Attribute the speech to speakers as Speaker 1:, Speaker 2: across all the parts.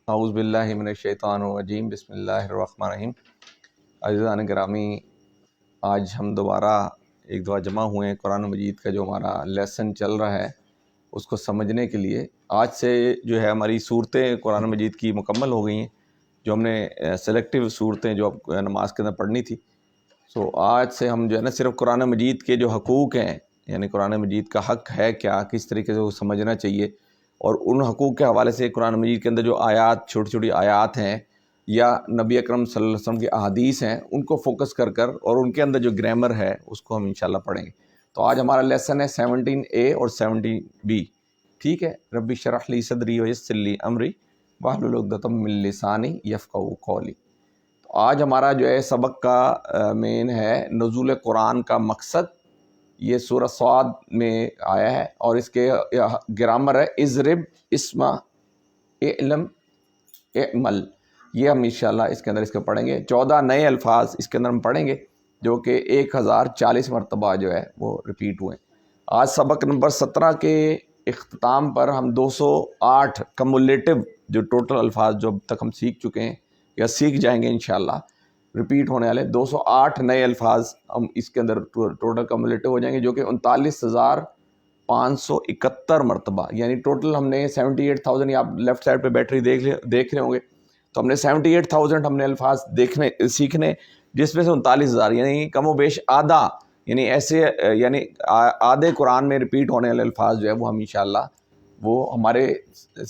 Speaker 1: اعوذ باللہ من الشیطان الرجیم بسم اللہ الرحمن الرحیم۔ عزیزان گرامی، آج ہم دوبارہ ایک دفعہ جمع ہوئے ہیں قرآن مجید کا جو ہمارا لیسن چل رہا ہے اس کو سمجھنے کے لیے۔ آج سے جو ہے ہماری صورتیں قرآن مجید کی مکمل ہو گئی ہیں، جو ہم نے سلیکٹیو صورتیں جو نماز کے اندر پڑھنی تھی۔ آج سے ہم جو ہے نا صرف قرآن مجید کے جو حقوق ہیں، یعنی قرآن مجید کا حق ہے کیا، کس طریقے سے وہ سمجھنا چاہیے، اور ان حقوق کے حوالے سے قرآن مجید کے اندر جو آیات، چھوٹی چھوٹی آیات ہیں یا نبی اکرم صلی اللہ علیہ وسلم کی احادیث ہیں، ان کو فوکس کر اور ان کے اندر جو گرامر ہے اس کو ہم انشاءاللہ پڑھیں گے۔ تو آج ہمارا لیسن ہے 17A اور 17B، ٹھیک ہے۔ رب اشرح لی صدری ویسر لی امری واحلل عقدۃ من لسانی یفقہوا قولی۔ تو آج ہمارا جو ہے سبق کا مین ہے نزول قرآن کا مقصد۔ یہ سورہ صاد میں آیا ہے اور اس کے گرامر ہے اضرب اسم اعلم اعمل۔ یہ ہم انشاءاللہ اس کے اندر اس کو پڑھیں گے۔ 14 نئے الفاظ اس کے اندر ہم پڑھیں گے جو کہ 1040 مرتبہ جو ہے وہ ریپیٹ ہوئے۔ آج سبق نمبر 17 کے اختتام پر ہم 208 کمولیٹو جو ٹوٹل الفاظ جو اب تک ہم سیکھ چکے ہیں یا سیکھ جائیں گے انشاءاللہ، ریپیٹ ہونے والے 208 نئے الفاظ ہم اس کے اندر ٹوٹل کمولیٹو ہو جائیں گے، جو کہ 39,571 مرتبہ، یعنی ٹوٹل ہم نے 78,000، آپ لیفٹ سائڈ پہ بیٹری دیکھ رہے ہوں گے، تو ہم نے 78,000 ہم نے الفاظ سیکھنے، جس میں سے 39,000 یعنی کم و بیش آدھا، یعنی ایسے یعنی آدھے قرآن میں ریپیٹ ہونے والے الفاظ جو ہے وہ ہم انشاءاللہ وہ ہمارے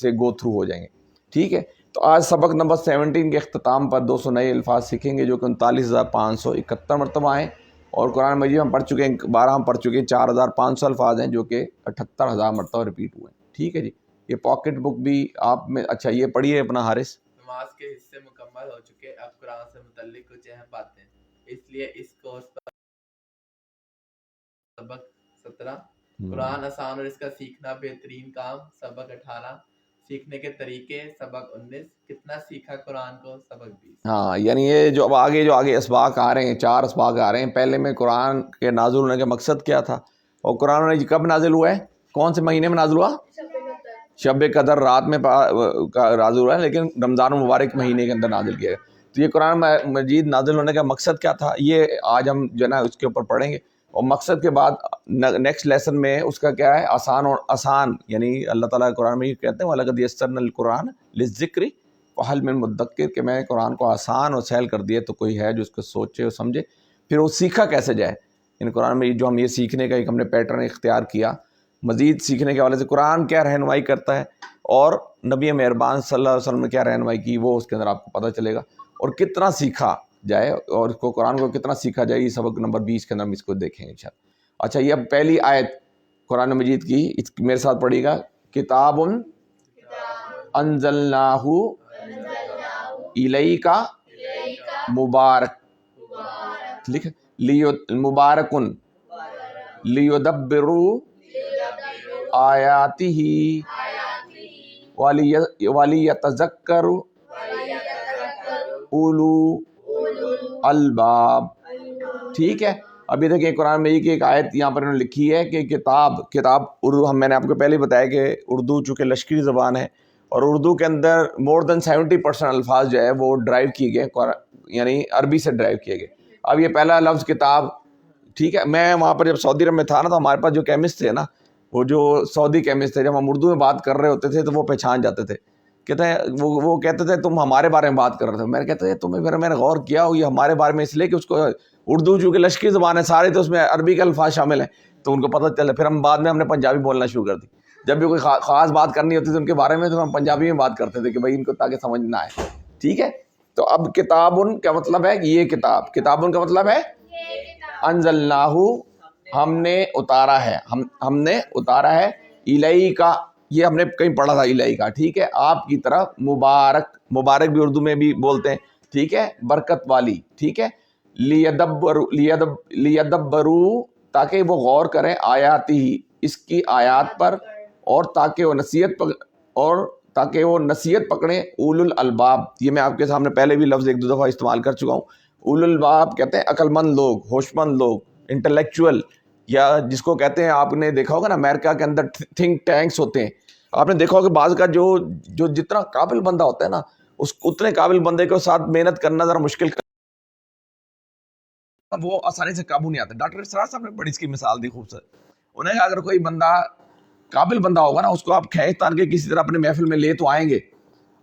Speaker 1: سے گو تھرو ہو جائیں گے، ٹھیک ہے۔ تو آج سبق نمبر 17 کے اختتام پر 200 نئے الفاظ سیکھیں گے جو کہ 39,571 مرتبہ ہیں، اور قرآن مجید ہم پڑھ چکے ہیں 12، ہم پڑھ چکے ہیں 4,500 الفاظ ہیں جو کہ 78,000 مرتبہ ریپیٹ ہوئے ہیں، ٹھیک ہے جی۔ یہ پاکٹ بک بھی آپ میں، اچھا یہ پڑھیے اپنا حارث۔
Speaker 2: نماز کے حصے مکمل ہو چکے، اب قرآن سے متعلق کچھ اہم باتیں، اس لیے اس کورس پر سبق 17 قرآن آسان اور اس کا سیکھنا بہترین کام، سبق 18 سیکھنے کے طریقے، سبق 19 کتنا سیکھا قرآن کو، سبق 20۔
Speaker 1: ہاں، یعنی یہ جو اب آگے اسباق آ رہے ہیں، 4 اسباق آ رہے ہیں۔ پہلے میں قرآن کے نازل ہونے کا مقصد کیا تھا، اور قرآن کب نازل ہوا ہے، کون سے مہینے میں نازل ہوا؟ شب قدر رات میں نازل ہوا ہے، لیکن رمضان المبارک مہینے کے اندر نازل کیا گیا۔ تو یہ قرآن مجید نازل ہونے کا مقصد کیا تھا، یہ آج ہم جو ہے نا اس کے اوپر پڑھیں گے، اور مقصد کے بعد نیکسٹ لیسن میں اس کا کیا ہے، آسان، یعنی اللہ تعالیٰ قرآن میں یہ کہتے ہیں وَلَقَدْ يَسَّرْنَا الْقُرْآنَ لِلذِّكْرِ فَهَلْ مِن مُدَّكِّرٍ، کہ میں قرآن کو آسان اور سہل کر دیا تو کوئی ہے جو اس کو سوچے اور سمجھے، پھر وہ سیکھا کیسے جائے۔ یعنی قرآن میں جو ہم یہ سیکھنے کا ایک ہم نے پیٹرن اختیار کیا، مزید سیکھنے کے حوالے سے قرآن کیا رہنمائی کرتا ہے اور نبی مہربان صلی اللہ علیہ وسلم نے کیا رہنمائی کی، وہ اس کے اندر آپ کو پتہ چلے گا، اور کتنا سیکھا جائے اور اس کو قرآن کو کتنا سیکھا جائے، یہ سبق نمبر 20 کے اندر ہم اس کو دیکھیں گے انشاءاللہ۔ اچھا، یہ اب پہلی آیت قرآن مجید کی میرے ساتھ پڑھیے گا۔ کتاب انزلناہ الیک مبارک، لکھ مبارکن لیدبروا آیاتہ ولیتذکر اولو الباب، ٹھیک ہے۔ ابھی دیکھیں قرآن میں ایک آیت یہاں پر انہوں نے لکھی ہے کہ کتاب اردو، میں نے آپ کو پہلے بتایا کہ اردو چونکہ لشکری زبان ہے، اور اردو کے اندر مور دین 70% الفاظ جو ہے وہ ڈرائیو کیے گئے، یعنی عربی سے ڈرائیو کیے گئے۔ اب یہ پہلا لفظ کتاب، ٹھیک ہے۔ میں وہاں پر جب سعودی عرب میں تھا نا، تو ہمارے پاس جو کیمسٹ تھے نا، وہ جو سعودی کیمسٹ تھے، جب ہم اردو میں بات کر رہے ہوتے تھے تو وہ پہچان جاتے تھے، کہتے ہیں وہ کہتے تھے تم ہمارے بارے میں بات کر رہے تھے۔ میں کہتا تھا تمہیں، میں نے غور کیا یہ ہمارے بارے میں اس لیے کہ اس کو اردو چونکہ لشکری زبان ہے سارے، تو اس میں عربی کے الفاظ شامل ہیں، تو ان کو پتہ چلا۔ پھر ہم بعد میں ہم نے پنجابی بولنا شروع کر دی، جب بھی کوئی خاص بات کرنی ہوتی تھی ان کے بارے میں تو ہم پنجابی میں بات کرتے تھے کہ بھائی ان کو تاکہ سمجھ نہ آئے، ٹھیک ہے۔ تو اب کتابن کا مطلب ہے یہ کتاب، کتابن کا مطلب ہے انزلناہ، ہم نے اتارا ہے، ہم نے اتارا ہے، الیکا، یہ ہم نے کہیں پڑھا تھا الیکا، ٹھیک ہے، آپ کی طرف، مبارک بھی اردو میں بھی بولتے ہیں، ٹھیک ہے، برکت والی، ٹھیک ہے، لیدبروا، تاکہ وہ غور کریں، آیاتی، اس کی آیات پر، اور تاکہ وہ نصیحت پکڑیں، اولو الالباب، یہ میں آپ کے سامنے پہلے بھی لفظ 1-2 دفعہ استعمال کر چکا ہوں۔ اولو الالباب کہتے ہیں عقل مند لوگ، ہوش مند لوگ، انٹلیکچوئل، یا جس کو کہتے ہیں، آپ نے دیکھا ہوگا نا امریکہ کے اندر تھنک ٹینکس ہوتے ہیں، آپ نے دیکھا ہوگا کہ بعض کا جو جتنا قابل بندہ ہوتا ہے نا اس اتنے قابل بندے کے ساتھ محنت کرنا ذرا مشکل وہ آسانی سے قابو نہیں آتا. ڈاکٹر اسرار صاحب نے بڑی اس کی مثال دی خوبصورت. انہیں کہا اگر کوئی بندہ قابل بندہ ہوگا نا اس کو آپ کھینچ تان کے کسی طرح اپنے محفل میں لے تو آئیں گے.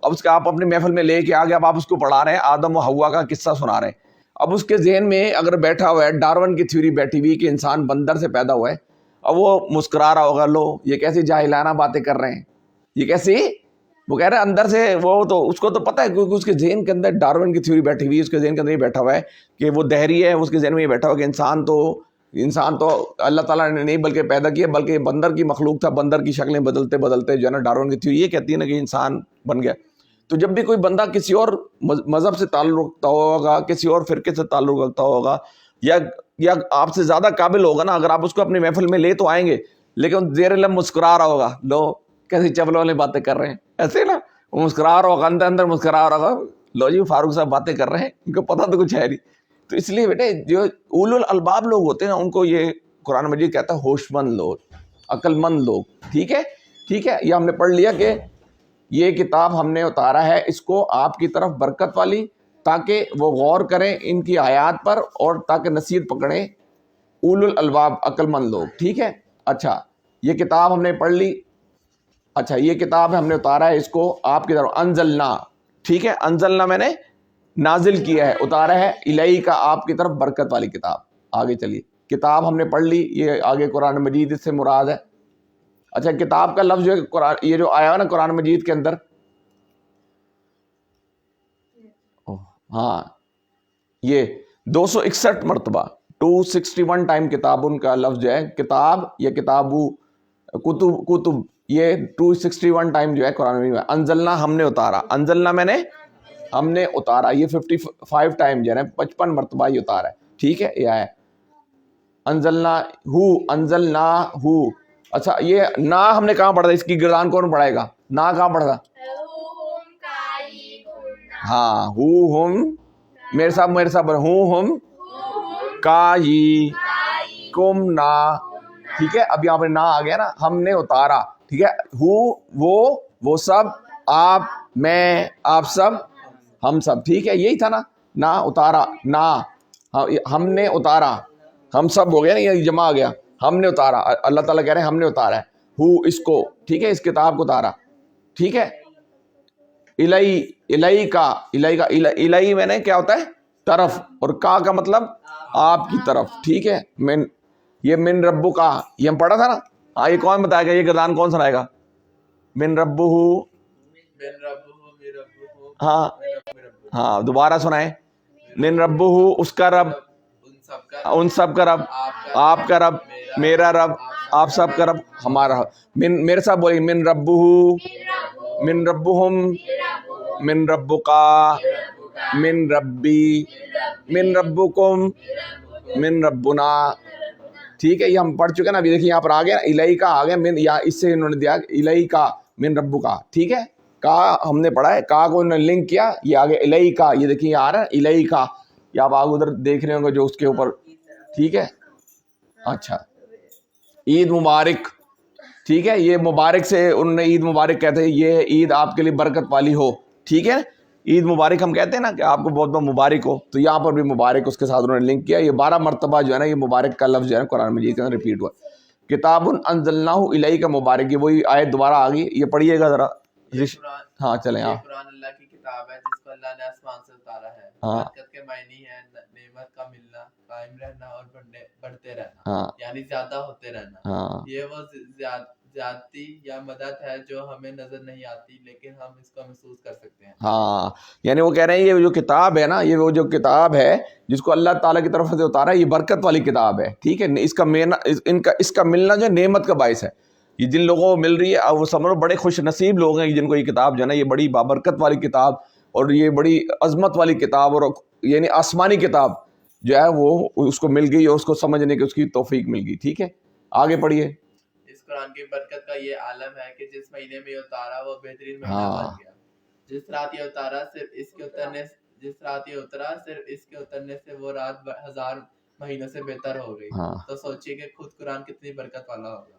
Speaker 1: اب اس کا آپ اپنے محفل میں لے کے آگے اب آپ اس کو پڑھا رہے ہیں, آدم و حوا کا قصہ سنا رہے ہیں. اب اس کے ذہن میں اگر بیٹھا ہوا ہے ڈارون کی تھیوری بیٹھی ہوئی کہ انسان بندر سے پیدا ہوا ہے, اب وہ مسکرا رہا ہوگا, لو یہ کیسی جاہلانہ باتیں کر رہے ہیں, یہ کیسی, وہ کہہ رہے ہیں اندر سے وہ تو اس کو تو پتہ ہے کیونکہ اس کے ذہن کے اندر ڈارون کی تھیوری بیٹھی ہوئی ہے, اس کے ذہن کے اندر یہ بیٹھا ہوا ہے کہ وہ دہری ہے, اس کے ذہن میں یہ بیٹھا ہوا ہے کہ انسان تو اللہ تعالیٰ نے نہیں بلکہ پیدا کیا, بلکہ بندر کی مخلوق تھا, بندر کی شکلیں بدلتے بدلتے جو ہے نا ڈارون کی تھیوری یہ کہتی ہے نا کہ انسان بن گیا. تو جب بھی کوئی بندہ کسی اور مذہب سے تعلق رکھتا ہوگا, کسی اور فرقے سے تعلق رکھتا ہوگا, یا آپ سے زیادہ قابل ہوگا نا, اگر آپ اس کو اپنے محفل میں لے تو آئیں گے, لیکن زیر لب مسکرا رہا ہوگا, لو کیسی چبلوں والی باتیں کر رہے ہیں, ایسے نا وہ مسکرا رہا ہوگا, اندر اندر مسکرا رہا ہوگا, لو جی فاروق صاحب باتیں کر رہے ہیں, ان کو پتہ تو کچھ ہے نہیں. تو اس لیے بیٹے جو اولو الالباب لوگ ہوتے ہیں نا ان کو یہ قرآن مجید کہتا ہے ہوش مند لوگ, عقل مند لوگ. ٹھیک ہے, ٹھیک ہے, یہ ہم نے پڑھ لیا کہ یہ کتاب ہم نے اتارا ہے اس کو آپ کی طرف برکت والی, تاکہ وہ غور کریں ان کی آیات پر اور تاکہ نصیحت پکڑیں اولو الالباب عقل مند لوگ. ٹھیک ہے, اچھا یہ کتاب ہم نے پڑھ لی. اچھا یہ کتاب ہم نے اتارا ہے اس کو آپ کی طرف, انزلنا, ٹھیک ہے, انزلنا میں نے نازل کیا ہے, اتارا ہے, الہی کا آپ کی طرف برکت والی کتاب. آگے چلیے, کتاب ہم نے پڑھ لی, یہ آگے قرآن مجید اس سے مراد ہے. اچھا کتاب کا لفظ جو ہے قرآن یہ جو آیا ہے نا قرآن مجید کے اندر, ہاں یہ 261 مرتبہ 261 ٹائم کتاب ان کا لفظ جو ہے, کتاب یا کتابو کتب, یہ 261 ٹائم جو ہے قرآن مجید میں. انزلنا ہم نے اتارا, انزلنا میں نے ہم نے اتارا, یہ 55 ٹائم جو ہے 55 مرتبہ یہ اتارا ہے. ٹھیک ہے, یہ ہے انزلنا ہو. اچھا یہ نا ہم نے کہاں پڑھا تھا, اس کی گردان کون پڑھائے گا, نا کہاں پڑھا تھا, ہاں ہم, میرے ساتھ ہوں ہم کائی کم نا. ٹھیک ہے, اب یہاں پہ نا آ گیا نا, ہم نے اتارا. ٹھیک ہے, وہ سب, آپ, میں, آپ سب, ہم سب. ٹھیک ہے, یہی تھا نا, نا اتارا, نا ہم نے اتارا, ہم سب ہو گیا نا, یہ جمع آ گیا, ہم نے اتارا. اللہ تعالیٰ کہہ رہے ہیں ہم نے اتارا ہے اس کو. ٹھیک ہے, اس کتاب کو اتارا. ٹھیک ہے, الہی الہی میں نے کیا ہوتا ہے طرف, اور کا مطلب آپ کی طرف. ٹھیک ہے, یہ من ربو کا یہ ہم پڑھا تھا نا. ہاں یہ کون بتائے گا, یہ گردان کون سنائے گا, من ربو, ہاں ہاں دوبارہ سنائیں, من ربو, اس کا رب, ان سب کا رب, آپ کا رب, میرا رب, آپ سب کا رب, ہمارا. میرے ساتھ بولیے, من ربو, من ربہم, من ربکا, من ربی, من ربکم, من ربنا. ٹھیک ہے, یہ ہم پڑھ چکے نا. ابھی دیکھیں یہاں پر آ گیا الہی کا, آ گیا من, یا اس سے انہوں نے دیا الہی کا من ربکا. ٹھیک ہے, کا ہم نے پڑھا ہے, کا کو انہوں نے لنک کیا, یہ آگے الہی کا, یہ دیکھیں یہ آ رہا ہے الہی کا, یا آپ آگے ادھر دیکھ رہے ہوں گے جو اس کے اوپر. ٹھیک ہے, اچھا عید مبارک. ٹھیک ہے, یہ مبارک سے انہوں نے عید مبارک کہتے ہیں, یہ عید آپ کے لیے برکت والی ہو. ٹھیک ہے, عید مبارک ہم کہتے ہیں نا کہ آپ کو بہت بہت مبارک ہو, تو یہاں پر بھی مبارک اس کے ساتھ انہوں نے لنک کیا. یہ 12 مرتبہ جو ہے نا یہ مبارک کا لفظ جو ہے نا قرآن مجید کے اندر ریپیٹ ہوا. کتاب انزلناہ الیک کا مبارک, یہ وہی آیت دوبارہ آ گئی, یہ پڑھیے گا ذرا. ہاں چلیں, ہاں
Speaker 2: قرآن اللہ کی کتاب ہے جس کو اللہ نے آسمان سے اتارا ہے. برکت کے معنی ہے نعمت کا ملنا, قائم رہنا اور بڑھتے رہنا, یعنی زیادہ ہوتے رہنا. یہ وہ زیادتی یا مدد ہے جو ہمیں نظر نہیں آتی لیکن ہم اس کو محسوس کر سکتے ہیں.
Speaker 1: ہاں یعنی وہ کہہ رہے ہیں یہ جو کتاب ہے نا, یہ وہ جو کتاب ہے جس کو اللہ تعالیٰ کی طرف سے اتارا ہے, یہ برکت والی کتاب ہے. ٹھیک ہے, اس کا ملنا جو نعمت کا باعث ہے. یہ جن لوگوں کو مل رہی ہے وہ سمجھو بڑے خوش نصیب لوگ ہیں جن کو یہ کتاب جو ہے نا یہ بڑی بابرکت والی کتاب اور یہ بڑی عظمت والی کتاب اور یعنی آسمانی کتاب جو ہے وہ اس کو مل گئی اور اس کو سمجھنے کی اس کی توفیق مل گئی. ٹھیک ہے, آگے پڑھیے.
Speaker 2: اس قرآن کی برکت کا یہ عالم ہے کہ جس مہینے میں اتارا وہ بہترین مہینہ بن گیا. جس رات یہ اترا صرف اس کے اترنے سے وہ رات 1000 مہینوں سے بہتر ہو گئی. تو سوچیے کہ خود قرآن کتنی برکت والا ہوگا.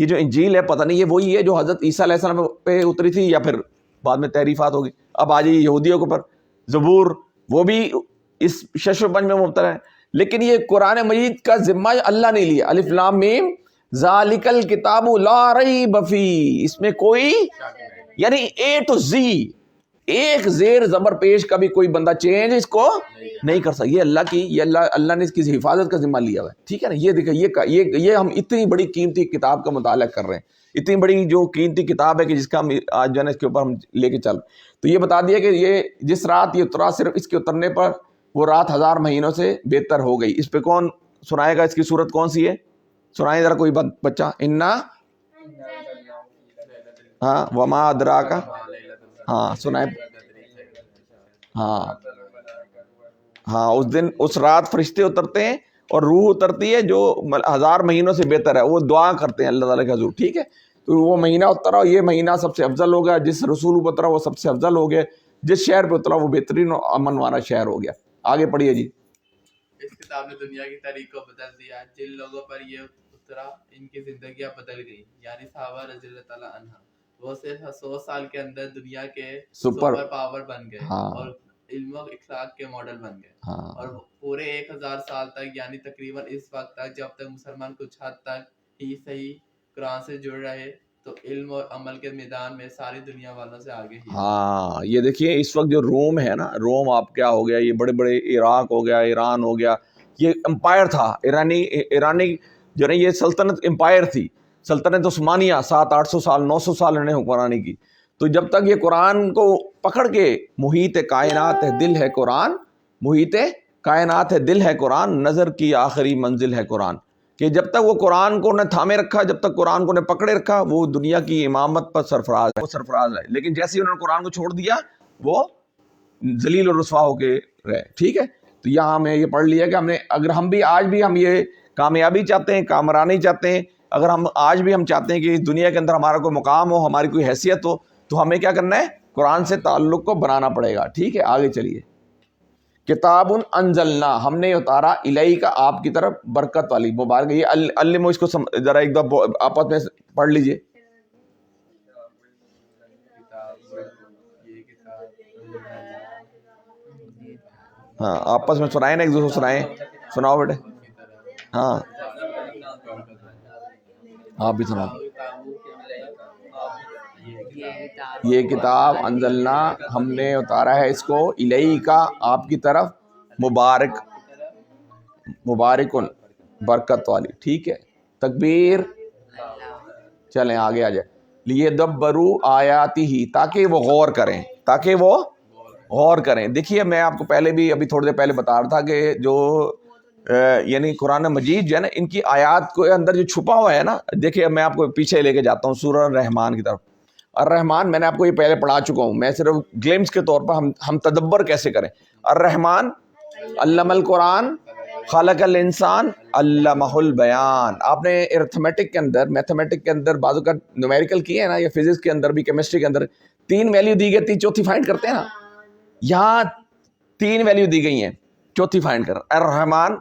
Speaker 1: یہ جو انجیل ہے پتہ نہیں یہ وہی ہے جو حضرت عیسیٰ علیہ السلام پہ اتری تھی یا پھر بعد میں تحریفات ہوگی. اب آ جائیے یہودیوں کے اوپر زبور، وہ بھی اس شش و پنج میں مبتلا ہے. لیکن یہ قرآن مجید کا ذمہ اللہ نے لیا. الف لام میم ذالک الکتاب لا ریب فیہ، اس میں کوئی یعنی اے ٹو زی ایک زیر زبر پیش کا بھی کوئی بندہ چینج اس کو نہیں کر سکتا. یہ اللہ کی، یہ اللہ نے اس کی حفاظت کا ذمہ لیا ہوا ہے. ٹھیک ہے نا. یہ دیکھیں یہ ہم اتنی بڑی قیمتی کتاب کا مطالعہ کر رہے ہیں، اتنی بڑی جو قیمتی کتاب ہے کہ جس کا ہم آج جو ہے اس کے اوپر ہم لے کے چل. تو یہ بتا دیا کہ یہ جس رات یہ اترا، صرف اس کے اترنے پر وہ رات 1000 مہینوں سے بہتر ہو گئی. اس پہ کون سنائے گا؟ اس کی صورت کون سی ہے؟ سنائیں ذرا کوئی بچہ. انا ہاں وما ادراک، ہاں سنائیں. ہاں اس دن اس رات فرشتے اترتے ہیں اور روح اترتی ہے جو 1000 مہینوں سے بہتر ہے. وہ دعا کرتے ہیں اللہ تعالیٰ کے حضور. ٹھیک ہے. تو وہ مہینہ اترا، یہ مہینہ سب سے افضل ہو گیا. جس رسول پہ اترا وہ سب سے افضل ہو گیا. جس شہر پہ اترا وہ بہترین امن والا شہر ہو گیا. آگے پڑھیے جی.
Speaker 2: اس کتاب نے دنیا کی تاریخ کو بدل دیا. جن لوگوں پر یہ اترا ان کی زندگیاں بدل گئی. یعنی صحابہ رضی اللہ تعالیٰ عنہ وہ صرف 100 سال کے اندر دنیا کے سپر پاور بن گئے اور علم و اخلاق کے ماڈل بن گئے. اور پورے 1000 سال تک یعنی تقریباً اس وقت تک جب تک مسلمان کچھ حد تک ہی صحیح قرآن سے جڑ رہے تو علم اور عمل کے میدان میں ساری دنیا والوں سے آگے ہی. ہاں
Speaker 1: یہ دیکھیے اس وقت جو روم ہے نا، روم آپ کیا ہو گیا، یہ بڑے بڑے عراق ہو گیا، ایران ہو گیا، یہ امپائر تھا. ایرانی جو ہے یہ سلطنت امپائر تھی. سلطنت عثمانیہ 700-800 سال 900 سال انہیں حکمرانی کی. تو جب تک یہ قرآن کو پکڑ کے، محیط کائنات ہے دل ہے قرآن، محیط کائنات ہے دل ہے قرآن، نظر کی آخری منزل ہے قرآن، کہ جب تک وہ قرآن کو نہ تھامے رکھا، جب تک قرآن کو نہ پکڑے رکھا، وہ دنیا کی امامت پر سرفراز ہے. لیکن جیسے ہی انہوں نے قرآن کو چھوڑ دیا وہ ذلیل و رسوا ہو کے رہے. ٹھیک ہے. تو یہاں ہمیں یہ پڑھ لیا کہ ہم نے، اگر ہم بھی آج بھی ہم یہ کامیابی چاہتے ہیں، کامرانی چاہتے ہیں، اگر ہم آج بھی ہم چاہتے ہیں کہ اس دنیا کے اندر ہمارا کوئی مقام ہو، ہماری کوئی حیثیت ہو، تو ہمیں کیا کرنا ہے؟ قرآن سے تعلق کو بنانا پڑے گا. ٹھیک ہے. آگے چلیے. کتاب انزلنا، ہم نے اتارا، الیک کا آپ کی طرف، برکت والی مبارک. یہ علم اس کو ذرا ایک دفعہ آپس میں پڑھ لیجئے. ہاں آپس میں سنائیں نا، ایک دوسرے کو سنائیں. سناؤ بیٹے. ہاں آپ بھی سناؤ. یہ کتاب انزلنا، ہم نے اتارا ہے اس کو، الیک کا آپ کی طرف، مبارکن برکت والی. ٹھیک ہے. تکبیر. چلیں آگے آ جائے. لیدبروا آیاتہ، تاکہ وہ غور کریں. دیکھیے میں آپ کو پہلے بھی ابھی تھوڑی دیر پہلے بتا رہا تھا کہ جو یعنی قرآن مجید جو ہے نا، ان کی آیات کے اندر جو چھپا ہوا ہے نا، دیکھیے میں آپ کو پیچھے لے کے جاتا ہوں سورہ الرحمن کی طرف. الرحمن میں نے آپ کو یہ پہلے پڑھا چکا ہوں، میں صرف گلمس کے طور پر ہم تدبر کیسے کریں. الرحمن علم القرآن خلق الانسان علمہ البیان. آپ نے ارتھمیٹک کے اندر، میتھمیٹک کے اندر بعض اوقات نومیریکل کیے ہیں نا، یا فزکس کے اندر بھی، کیمسٹری کے اندر 3 ویلیو دی گئی تھی، چوتھی فائنڈ کرتے ہیں نا. یہاں 3 ویلیو دی گئی ہیں، چوتھی فائنڈ کر. الرحمن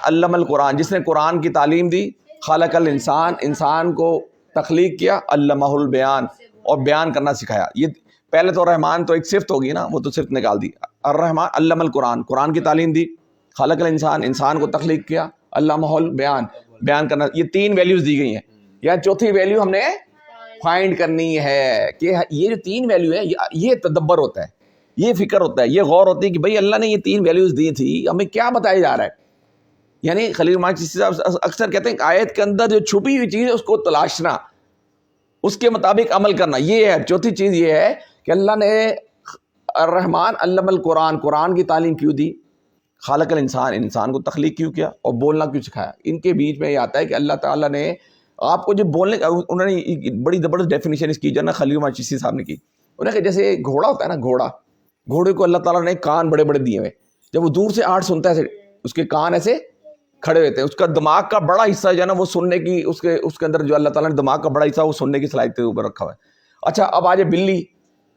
Speaker 1: علم القرآن، جس نے قرآن کی تعلیم دی. خلق الانسان، انسان کو تخلیق کیا. علمہ البیان، اور بیان کرنا سکھایا. یہ پہلے تو رحمان تو ایک صفت ہوگی نا، وہ تو صفت نکال دی. الرحمن علم القرآن، قرآن کی تعلیم دی. خلق الانسان، انسان کو تخلیق کیا. علمہ البیان، بیان کرنا. یہ 3 ویلیوز دی گئی ہیں. یا چوتھی ویلیو ہم نے فائنڈ کرنی ہے کہ یہ جو 3 ویلیو ہے، یہ تدبر ہوتا ہے، یہ فکر ہوتا ہے، یہ غور ہوتی ہے کہ بھئی اللہ نے یہ 3 ویلیوز دی تھی، ہمیں کیا بتایا جا رہا ہے. یعنی خلیل رحمان چشتی صاحب اکثر کہتے ہیں کہ آیت کے اندر جو چھپی ہوئی چیز ہے اس کو تلاشنا، اس کے مطابق عمل کرنا. یہ ہے چوتھی چیز. یہ ہے کہ اللہ نے الرحمن علم القرآن، قرآن کی تعلیم کیوں دی. خالق الانسان، انسان کو تخلیق کیوں کیا، اور بولنا کیوں سکھایا. ان کے بیچ میں یہ آتا ہے کہ اللہ تعالیٰ نے آپ کو جو بولنے کا، انہوں نے بڑی زبردست ڈیفینیشن اس کی جو نا خلیل رحمان چشتی صاحب نے کی. انہوں نے کہ جیسے گھوڑا ہوتا ہے نا، گھوڑے کو اللہ تعالیٰ نے کان بڑے بڑے دیے ہوئے. جب وہ دور سے آہٹ سنتا ہے اس کے کان ایسے کھڑے ہوتے ہیں. اس کا دماغ کا بڑا حصہ جو ہے نا وہ سننے کی، اس کے اندر جو اللہ تعالیٰ نے دماغ کا بڑا حصہ وہ سننے کی صلاحیت کے اوپر رکھا ہوا ہے. اچھا اب آ جائے بلی.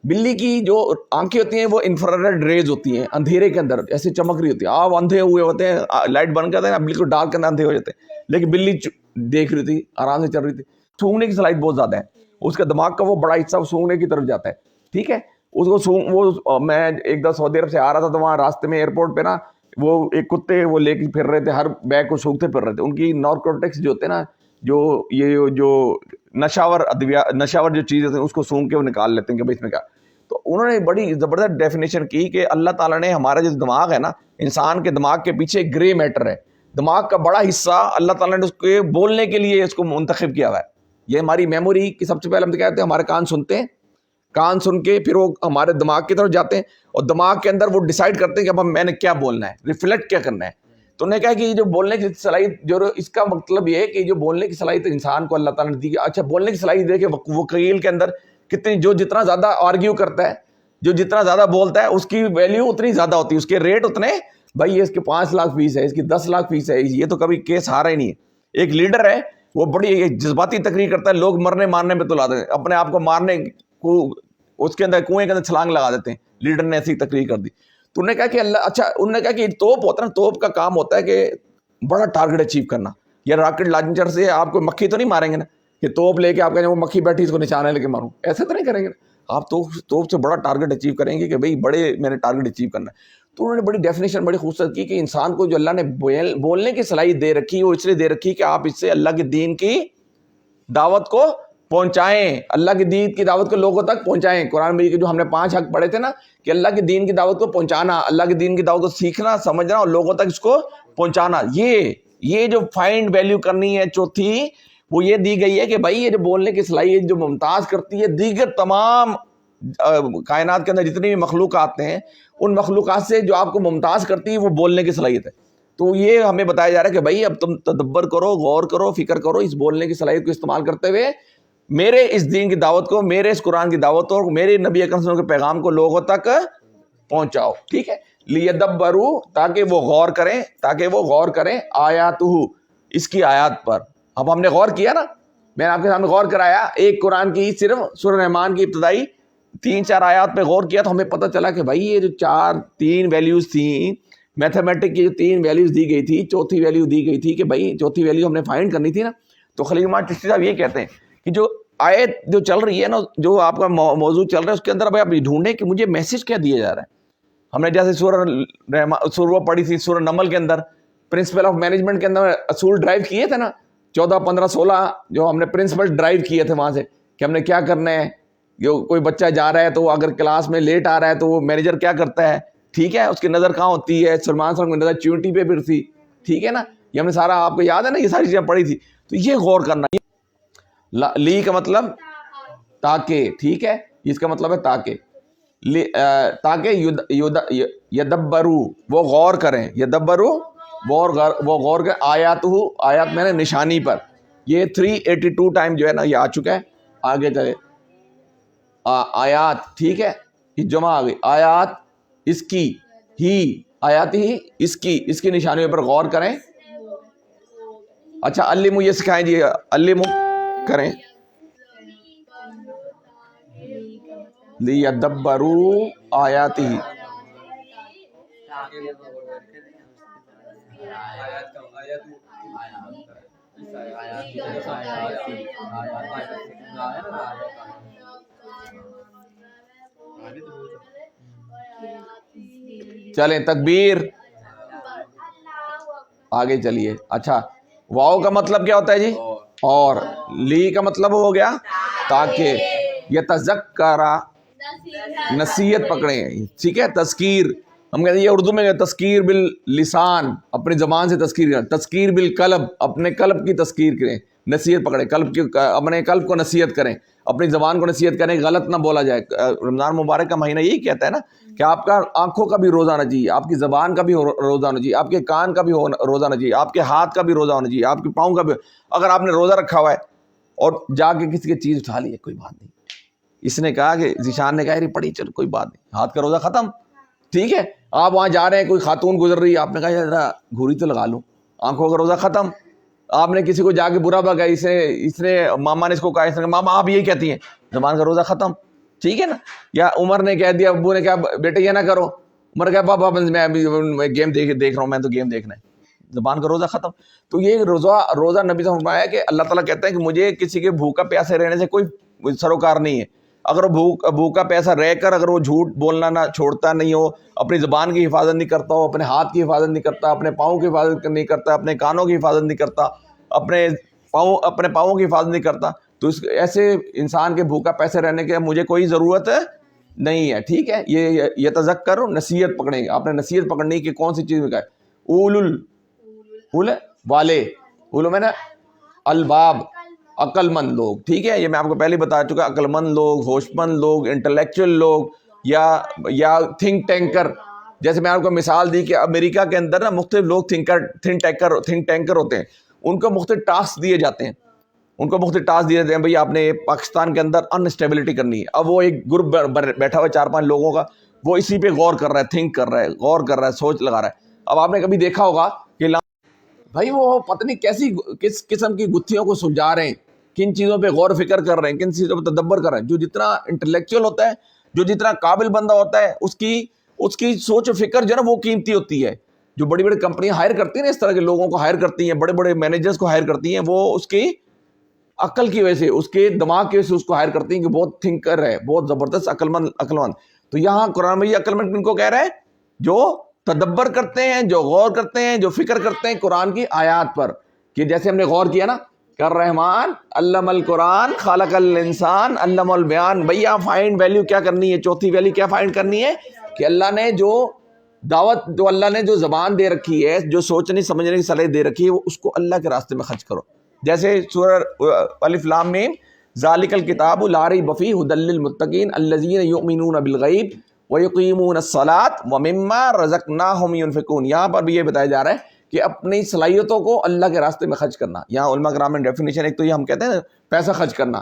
Speaker 1: بلی کی جو آنکھیں ہوتی ہیں وہ انفرارڈ ریز ہوتی ہیں, اندھیرے کے اندر ایسے چمک رہی ہوتی ہے, آپ اندھے ہوئے ہوتے ہیں, لائٹ بند کرتے ہیں, بلی کو ڈارک کے اندر اندھے ہو جاتے ہیں, لیکن بلی دیکھ رہی تھی, آرام سے چل رہی تھی. سونگنے کی صلاحیت بہت زیادہ ہے, اس کا دماغ کا وہ بڑا حصہ سونگنے کی طرف جاتا ہے, ٹھیک ہے. اس کو وہ میں ایک دفعہ سعودی عرب سے آ رہا تھا تو وہاں راستے میں ایئرپورٹ پہ نا وہ ایک کتے وہ لے کے پھر رہے تھے, ہر بیگ کو سونگتے پھر رہے تھے. ان کی نارکوٹکس جو ہوتے ہیں نا, جو نشاور جو چیز ہوتی ہے اس کو سونگ کے وہ نکال لیتے ہیں کہ بھائی اس میں کیا. تو انہوں نے بڑی زبردست ڈیفینیشن کی کہ اللہ تعالیٰ نے ہمارا جو دماغ ہے نا, انسان کے دماغ کے پیچھے گرے میٹر ہے, دماغ کا بڑا حصہ اللہ تعالیٰ نے اس کو بولنے کے لیے اس کو منتخب کیا ہوا ہے. یہ ہماری میموری کی سب سے پہلے ہم تو کہتے ہیں ہمارے کان سنتے ہیں, کان سن کے پھر وہ ہمارے دماغ کی طرف جاتے ہیں اور دماغ کے اندر وہ ڈیسائیڈ کرتے ہیں کہ اب میں نے کیا بولنا ہے, ریفلیکٹ کیا کرنا ہے. تو انہوں نے کہا کہ یہ جو بولنے کی صلاحیت جو اس کا مطلب یہ ہے کہ جو بولنے کی صلاحیت انسان کو اللہ تعالیٰ نے دی. اچھا بولنے کی صلاحیت دیکھے وکیل کے اندر کتنی, جو جتنا زیادہ آرگیو کرتا ہے, جو جتنا زیادہ بولتا ہے اس کی ویلیو اتنی زیادہ ہوتی ہے, اس کے ریٹ اتنے, بھائی اس کے 5 لاکھ فیس ہے, اس کی 10 لاکھ فیس ہے, یہ تو کبھی کیس ہارا ہی نہیں ہے. ایک لیڈر ہے وہ بڑی جذباتی تقریر کرتا ہے, لوگ مرنے مارنے پہ تلا دیتے ہیں, اپنے آپ کو مارنے کو اس کے اندر کنویں کے اندر چھلانگ لگا دیتے ہیں, لیڈر نے ایسی تقریر کر دی. تو انہوں نے کہا کہ اللہ, اچھا انہوں نے کہا کہ توپ ہوتا ہے نا, توپ کا کام ہوتا ہے کہ بڑا ٹارگٹ اچیو کرنا. یا راکٹ لانچر سے آپ کو مکھی تو نہیں ماریں گے نا, کہ توپ لے کے آپ کہیں وہ مکھی بیٹھی اس کو نشانہ لے کے ماروں, ایسے تو نہیں کریں گے. آپ توپ سے بڑا ٹارگٹ اچیو کریں گے کہ بھئی بڑے میں نے ٹارگٹ اچیو کرنا ہے. تو انہوں نے بڑی ڈیفینیشن بڑی خوبصورت کی کہ انسان کو جو اللہ نے بولنے کی صلاحیت دے رکھی وہ اس لیے دے رکھی کہ آپ اس سے اللہ کے دین کی دعوت کو پہنچائیں, اللہ کے دین کی دعوت کو لوگوں تک پہنچائیں. قرآن مجید کے جو ہم نے 5 حق پڑھے تھے نا, کہ اللہ کے دین کی دعوت کو پہنچانا, اللہ کے دین کی دعوت کو سیکھنا, سمجھنا اور لوگوں تک اس کو پہنچانا. یہ جو فائنڈ ویلیو کرنی ہے چوتھی, وہ یہ دی گئی ہے کہ بھائی یہ جو بولنے کی صلاحیت جو ممتاز کرتی ہے دیگر تمام کائنات کے اندر جتنی بھی مخلوقات ہیں, ان مخلوقات سے جو آپ کو ممتاز کرتی ہے وہ بولنے کی صلاحیت ہے. تو یہ ہمیں بتایا جا رہا ہے کہ بھائی اب تم تدبر کرو, غور کرو, فکر کرو, اس بولنے کی صلاحیت کو استعمال کرتے ہوئے میرے اس دین کی دعوت کو, میرے اس قرآن کی دعوت کو, میرے نبی اکرم صلی اللہ علیہ وسلم کے پیغام کو لوگوں تک پہنچاؤ, ٹھیک ہے. لیدبروا, تاکہ وہ غور کریں, آیاتہ, اس کی آیات پر. اب ہم نے غور کیا نا, میں نے آپ کے سامنے غور کرایا, ایک قرآن کی صرف سورہ رحمان کی ابتدائی 3-4 آیات پہ غور کیا تو ہمیں پتہ چلا کہ بھائی یہ جو 3 ویلیوز تھیں, میتھمیٹک کی جو 3 ویلیوز دی گئی تھی, چوتھی ویلیو دی گئی تھی کہ بھائی چوتھی ویلیو ہم نے فائنڈ کرنی تھی نا. تو خلیل الرحمن چشتی صاحب یہ کہتے ہیں کہ جو آیت جو چل رہی ہے نا, جو آپ کا موضوع چل رہا ہے اس کے اندر اب آپ ڈھونڈیں کہ مجھے میسج کیا دیا جا رہا ہے. ہم نے جیسے سورہ پڑھی تھی, سورہ نمل کے اندر پرنسپل آف مینجمنٹ کے اندر اصول ڈرائیو کیے تھے نا, 14, 15, 16 جو ہم نے پرنسپل ڈرائیو کیے تھے وہاں سے, کہ ہم نے کیا کرنا ہے. جو کوئی بچہ جا رہا ہے تو اگر کلاس میں لیٹ آ رہا ہے تو وہ مینیجر کیا کرتا ہے, ٹھیک ہے, اس کی نظر کہاں ہوتی ہے, سلمان صاحب کی نظر چیونٹی پہ پھر تھی, ٹھیک ہے نا. یہ ہم نے سارا, آپ کو یاد ہے نا, یہ ساری چیزیں پڑھی تھی. تو یہ غور کرنا, لی کا مطلب تاکہ, ٹھیک ہے, اس کا مطلب ہے تاکہ, یدبروا, وہ غور کریں, یدبروا وہ غور کریں, آیات میں نے نشانی پر. یہ 382 ٹائم جو ہے نا یہ آ چکا ہے. آگے چلے, آیات, ٹھیک ہے, یہ جمع آ گئی, آیات اس کی ہی, آیات ہی اس کی نشانیوں پر غور کریں. اچھا علمو, یہ سکھائیں جی, علمو کریں, لیدبروا آیاتہ, چلیں تکبیر, آگے چلیے. اچھا واو کا مطلب کیا ہوتا ہے جی, اور لی کا مطلب ہو گیا تاکہ, یتذکرہ, نصیحت پکڑیں, ٹھیک ہے. تذکیر ہم کہتے ہیں یہ اردو میں تذکیر باللسان, اپنی زبان سے تذکیر کریں. تذکیر بالقلب, اپنے قلب کی تذکیر کریں, نصیحت پکڑیں, قلب کی, اپنے قلب کو نصیحت کریں, اپنی زبان کو نصیحت کریں, غلط نہ بولا جائے. رمضان مبارک کا مہینہ یہی کہتا ہے نا کہ آپ کا آنکھوں کا بھی روزہ ہونا چاہیے, آپ کی زبان کا بھی روزہ ہونا چاہیے, آپ کے کان کا بھی روزہ ہونا چاہیے, آپ کے ہاتھ کا بھی روزہ ہونا چاہیے, آپ کے پاؤں کا بھی. اگر آپ نے روزہ رکھا ہوا ہے اور جا کے کسی کی چیز اٹھا لی ہے, کوئی بات نہیں. اس نے کہا کہ ذیشان نے کہا یار پڑھی, چل کوئی بات نہیں, ہاتھ کا روزہ ختم, ٹھیک ہے. آپ وہاں جا رہے ہیں, کوئی خاتون گزر رہی ہے, آپ نے کہا یار ذرا گھوری تو لگا لوں, آنکھوں کا روزہ ختم. آپ نے کسی کو جا کے برا بگا, اس نے ماما نے اس کو کہا, اس نے کہا ماما آپ یہی کہتی ہیں, زبان کا روزہ ختم. ٹھیک ہے نا. یا عمر نے کہہ دیا, ابو نے کہا بیٹے یہ نہ کرو, عمر کہا پاپا میں ابھی گیم دیکھ رہا ہوں, میں تو گیم دیکھنا ہے, زبان کا روزہ ختم. تو یہ روزہ نبی سے فرمایا کہ اللہ تعالیٰ کہتا ہے کہ مجھے کسی کے بھوکا پیاسے رہنے سے کوئی سروکار نہیں ہے. اگر وہ بھوکا پیاسا رہ کر اگر وہ جھوٹ بولنا نہ چھوڑتا نہیں ہو, اپنی زبان کی حفاظت نہیں کرتا ہو, اپنے ہاتھ کی حفاظت نہیں کرتا, اپنے پاؤں کی حفاظت نہیں کرتا, اپنے کانوں کی حفاظت نہیں کرتا, اپنے پاؤں کی حفاظت نہیں کرتا, تو ایسے انسان کے بھوکا پیسے رہنے کے مجھے کوئی ضرورت نہیں ہے. ٹھیک ہے, یہ تذکر نصیحت پکڑیں گے, آپ نے نصیحت پکڑنی کہ کون سی چیز میں کہا والے, اولو میں نا الباب, عقل مند لوگ. ٹھیک ہے, یہ میں آپ کو پہلے بتا چکا, عقل مند لوگ, ہوش مند لوگ, انٹلیکچوئل لوگ, یا تھنک ٹینکر. جیسے میں آپ کو مثال دی کہ امریکہ کے اندر نا مختلف لوگ تھنک ٹینکر ہوتے ہیں, ان کو مختلف ٹاسک دیے جاتے ہیں, بھئی آپ نے پاکستان کے اندر انسٹیبلٹی کرنی ہے. اب وہ ایک گروپ بیٹھا ہوا 4-5 لوگوں کا, وہ اسی پہ غور کر رہا ہے, تھنک کر رہا ہے, غور کر رہا ہے, سوچ لگا رہا ہے. اب آپ نے کبھی دیکھا ہوگا کہ بھائی وہ پتہ نہیں کس قسم کی گتھیوں کو سلجھا رہے ہیں, کن چیزوں پہ غور فکر کر رہے ہیں, کن چیزوں پہ تدبر کر رہے ہیں. جو جتنا انٹلیکچوئل ہوتا ہے, جو جتنا قابل بندہ ہوتا ہے, اس کی سوچ و فکر جو ہے نا وہ قیمتی ہوتی ہے. جو بڑی بڑی کمپنیاں ہائر کرتی ہیں نا, اس طرح کے لوگوں کو ہائر کرتی ہیں, بڑے بڑے مینیجرز کو ہائر کرتی ہیں, وہ اس کی عقل کی وجہ سے, اس کے دماغ کی وجہ سے اس کو ہائر کرتی ہیں کہ بہت تھنکر ہے, بہت زبردست عقل مند. تو یہاں قرآن میں یہ عقل مند کن کو کہہ رہا ہے؟ جو تدبر کرتے ہیں, جو غور کرتے ہیں, جو فکر کرتے ہیں قرآن کی آیات پر. کہ جیسے ہم نے غور کیا نا, الرحمن علم القرآن خلق الانسان علم البیان. بھئی آپ فائنڈ ویلیو کیا کرنی ہے, چوتھی ویلیو کیا فائنڈ کرنی ہے کہ اللہ نے اللہ نے جو زبان دے رکھی ہے, جو سوچنے سمجھنے کی صلاحیت دے رکھی ہے, وہ اس کو اللہ کے راستے میں خرچ کرو. جیسے سورہ الف لام میم ذالک الکتاب لا ریب فیہ ھدی للمتقین الذین یؤمنون بالغیب ویقیمون الصلاۃ ومما رزقناہم ینفقون. یہاں پر بھی یہ بتایا جا رہا ہے کہ اپنی صلاحیتوں کو اللہ کے راستے میں خرچ کرنا. یہاں علماء کرام نے ڈیفینیشن, ایک تو یہ ہم کہتے ہیں پیسہ خرچ کرنا,